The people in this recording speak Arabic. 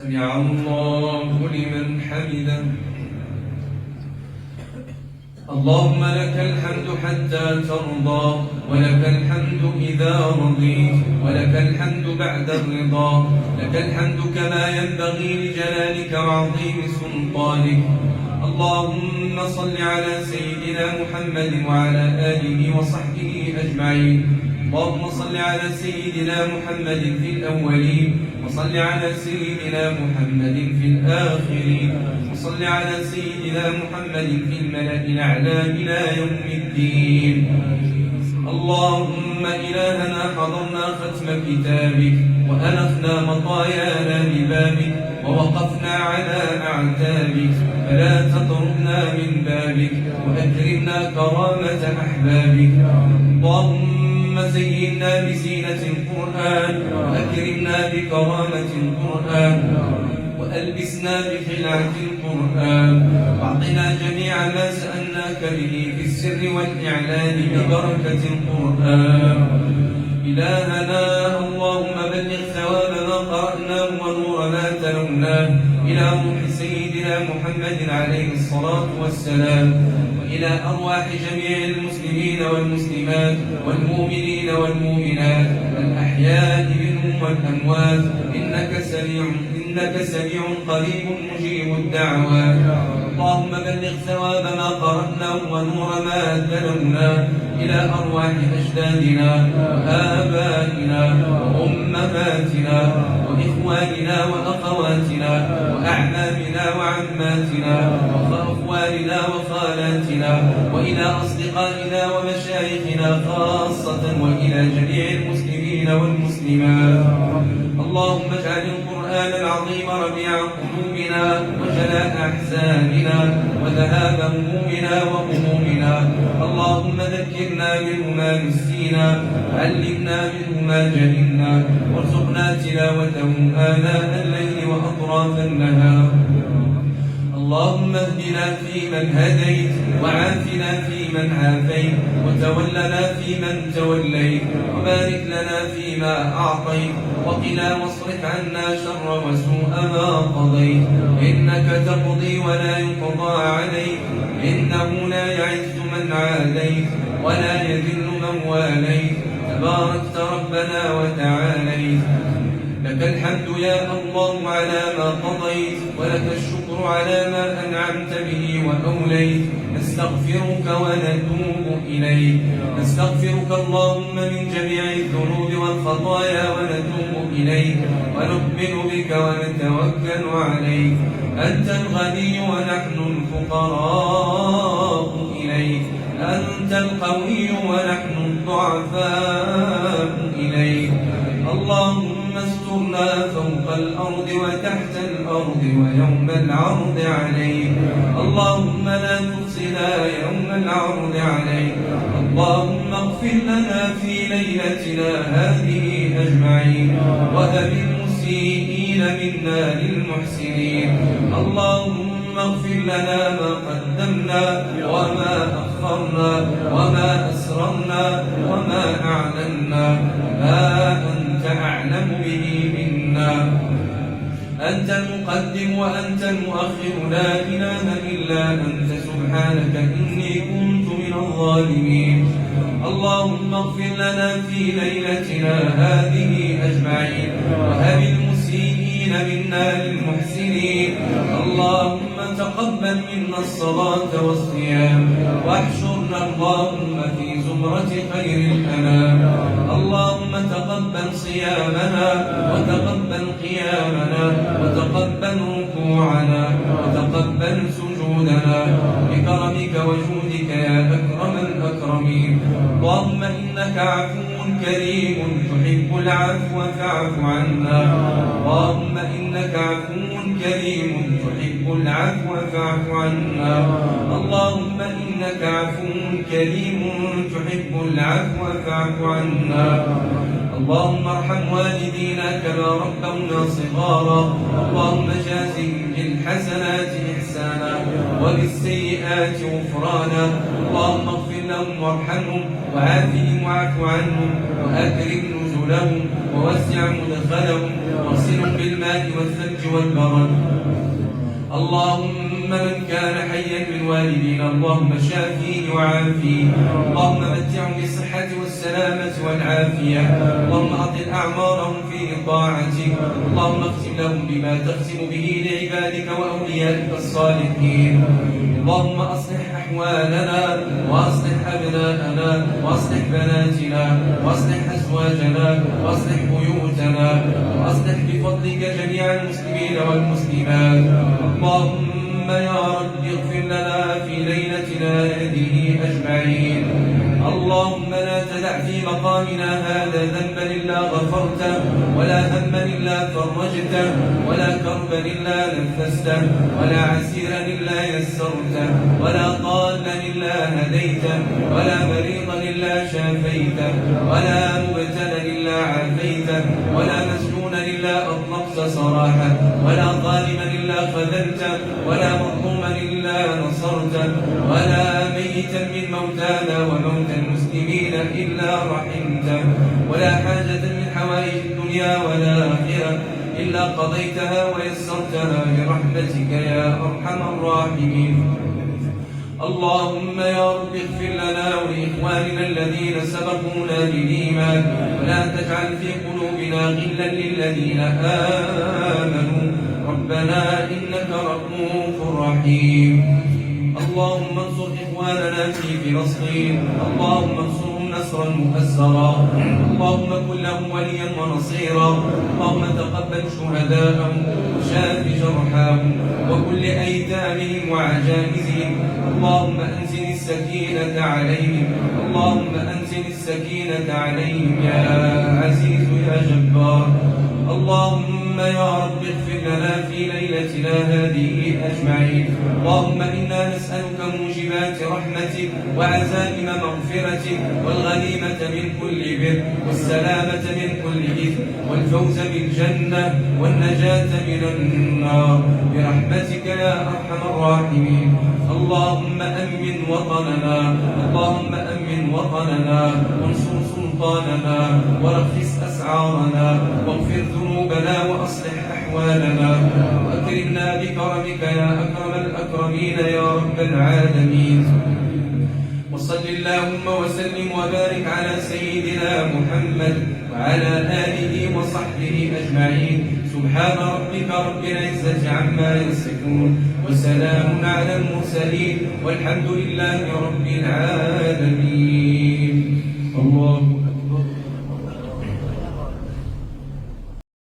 سمع الله لمن حمده. اللهم لك الحمد حتى ترضى، ولك الحمد إذا رضيت، ولك الحمد بعد الرضا، لك الحمد كما ينبغي لجلالك وعظيم سلطانك. اللهم صل على سيدنا محمد وعلى آله وصحبه أجمعين. اللهم صل على سيدنا محمد في الأولين، وصل على سيدنا محمد في الآخرين، وصل على سيدنا محمد في الملأ الأعلى إلى يوم الدين. اللهم إلهنا حضرنا ختم كتابك، وأنفنا مطايانا ببابك، ووقفنا على أعتابك، فلا تطرنا من بابك، وأكرمنا كرامة أحبابك. اللهم زينا بزينة القرآن، وأكرمنا بكرامة القرآن، وألبسنا بخلعة القرآن، واعطنا جميع ما سألناك به في السر والإعلان ببركة القرآن. إلهنا اللهم بلغ ثواب ما قرأناه ونور ما تلوناه إلى روح سيدنا محمد عليه الصلاة والسلام، وإلى أرواح جميع المسلمين والمسلمات والمؤمنين والمؤمنات الأحياء منهم والأموات، إنك سميع قريب مجيب الدعوات. اللهم بلغ ثواب ما قرأناه ونور ما تلوناه إلى أرواح أجدادنا وآبائنا وأمهاتنا وإخواننا وأخواتنا وأعمامنا وعماتنا وأخوالنا وخالاتنا، وإلى أصدقائنا ومشايخنا خاصة، وإلى جميع المسلمين والمسلمات. اللهم اجعل القرآن العظيم ربيع قلوبنا وجلاء أحزاننا وذهاب همومنا وغمومنا. اللهم ذكرنا منه ما نسينا، علمنا منه ما جهلنا، وارزقنا تلاوته آناء الليل وأطراف النهار. اللهم اهدنا فيمن هديت، وعافنا فيمن عافيت، وتولنا فيمن توليت، وبارك لنا فيما أعطيت، وقنا واصرف عنا شر وسوء ما قضيت. إنك تقضي ولا يقضى عليك، إنه لا يعز من عاديت ولا يذل من واليت، تباركت ربنا وتعاليت. لك الحمد يا الله على ما قضيت، ولك الشكر على ما أنعمت به وأوليت. نستغفرك ونتوب إليك، نستغفرك اللهم من جميع الذنوب والخطايا ونتوب إليك، ونؤمن بك ونتوكل عليك. أنت الغني ونحن الفقراء إليك، أنت القوي ونحن الضعفاء إليك. اللهم استرنا فوق الأرض وتحت الأرض ويوم العرض عليك. اللهم لا تخزنا يوم العرض عليك. اللهم اغفر لنا في ليلتنا هذه أجمعين، وهب المسيئين منا للمحسنين. اللهم اغفر لنا ما قدمنا وما أخرنا وما أسررنا وما أعلنا، ما أنت أعلم به منا. أنت المقدم وأنت المؤخر، لا إله إلا أنت، سبحانك إني كنت من الظالمين. اللهم اغفر لنا في ليلتنا هذه أجمعين، وهب المسيئين منا للمحسنين. اللهم تقبل منا الصلاة والصيام، واحشرنا اللهم في زمرة خير الأنام. اللهم تقبل صيامنا، وتقبل قيامنا، وتقبل ركوعنا، وتقبل سجودنا، بكرمك وجودك يا أكرم الأكرمين. اللهم إنك عفو كريم تحب العفو فاعف عنا. اللهم إنك عفو كريم تحب العفو فاعف عنا. اللهم إنك عفو كريم تحب العفو فاعف عنا. اللهم ارحم والدينا كما ربونا صغارا. اللهم جازهم بالحسنات إحسانا وبالسيئات غفرانا. اللهم اغفر لهم وارحمهم وعافهم واعف عنهم وأكرم نزلهم ووسع مدخلهم واغسلهم بالماء الماء والثلج والبرد. اللهم من كان حيا من والدينا اللهم شافيه وعافيه، اللهم متعهم بالصحة والسلامة والعافية، اللهم أطل أعمارهم في طاعتك، اللهم اختم لهم بما تختم به لعبادك وأوليائك الصالحين. اللهم أصلح أحوالنا وأصلح أبناءنا وأصلح بناتنا وأصلح أزواجنا وأصلح بيوتنا وأصلح بفضلك جميع المسلمين والمسلمات. اللهم يا رب اغفر لنا في ليلتنا هذه أجمعين. اللهم لا تدع في مقامنا هذا ذنبا إلا غفرته، ولا هما إلا فرجته، ولا كربا إلا نفسته، ولا عسيرا إلا يسرته، ولا ضالا إلا هديته، ولا مريضا إلا شافيته، ولا مبتلا إلا عافيته، ولا مسجونا إلا أطلقت سراحه، ولا ظالما إلا خذلته، ولا مظلوما إلا نصرته، ولا ميتا من موتانا وموتى المسلمين إلا رحمته، ولا حاجة من حوائج الدنيا والآخرة إلا قضيتها ويسرتها برحمتك يا أرحم الراحمين. اللهم يا رب اغفر لنا ولإخواننا الذين سبقونا بالإيمان، ولا تجعل في قلوبنا غلا للذين آمنوا، ربنا إنك رؤوف رحيم. اللهم انصر إخواننا في فلسطين، اللهم انصرهم نصرا مؤزرا، اللهم كن لهم وليا ونصيرا، اللهم تقبل شهداءهم وشاف جرحاهم وكل أيتامهم وعجائزهم، اللهم أنزل السكينة عليهم، اللهم أنزل السكينة عليهم يا عزيز يا جبار. اللهم يا رب اغفر لنا في ليلتنا هذه أجمعين. اللهم إنا نسألك موجبات رحمتك وعزائم مغفرتك والغنيمة من كل بر والسلامة من كل إثم والفوز بالجنة والنجاة من النار برحمتك يا أرحم الراحمين. اللهم أمن وطننا، اللهم أمن وطننا وانصر سلطاننا ورخص أسعارنا واغفر ذنوبنا وأصلح أحوالنا وأكرمنا بكرمك يا أكرم الأكرمين يا رب العالمين. وصل اللهم وسلم وبارك على سيدنا محمد وعلى آله وصحبه أجمعين. سبحان ربك رب العزة عما يصفون وسلام على المرسلين والحمد لله رب العالمين. الله